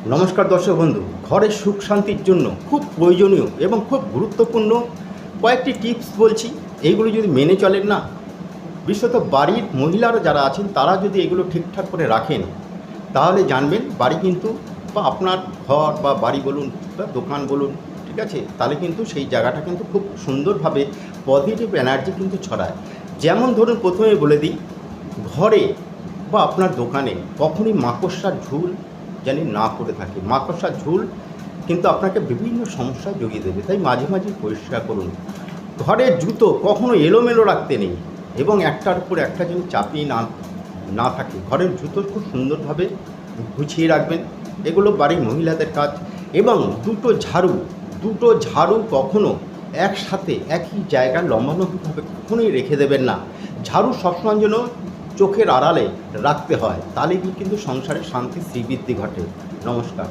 নমস্কার দর্শক বন্ধু, ঘরের সুখ শান্তির জন্য খুব প্রয়োজনীয় এবং খুব গুরুত্বপূর্ণ কয়েকটি টিপস বলছি। এইগুলো যদি মেনে চলেন না, বিশেষত বাড়ির মহিলারা যারা আছেন তারা যদি এগুলো ঠিকঠাক করে রাখেন, তাহলে জানবেন বাড়ি কিন্তু বা আপনার ঘর বা বাড়ি বলুন বা দোকান বলুন, ঠিক আছে, তাহলে কিন্তু সেই জায়গাটা কিন্তু খুব সুন্দরভাবে পজিটিভ এনার্জি কিন্তু ছড়ায়। যেমন ধরুন, প্রথমে বলে দিই, ঘরে বা আপনার দোকানে কখনই মাকড়সার ঝুল জানি না করে থাকে। মাকড়সার ঝুল কিন্তু আপনাকে বিভিন্ন সমস্যায় জড়িয়ে দেবে, তাই মাঝে মাঝে পরিষ্কার করুন। ঘরের জুতো কখনো এলোমেলো রাখতে নেই এবং একটার উপর একটা যেন চাপিয়ে না থাকে। ঘরের জুতো খুব সুন্দরভাবে গুছিয়ে রাখবেন, এগুলো বাড়ির মহিলাদের কাজ। এবং দুটো ঝাড়ু কখনো একসাথে একই জায়গায় লম্বালম্বিভাবে কখনোই রেখে দেবেন না। ঝাড়ু সবসময় যেন চোখের আড়ালে রাখতে হয়, তাহলে কিন্তু সংসারে শান্তি শ্রীবৃদ্ধি ঘটে। নমস্কার।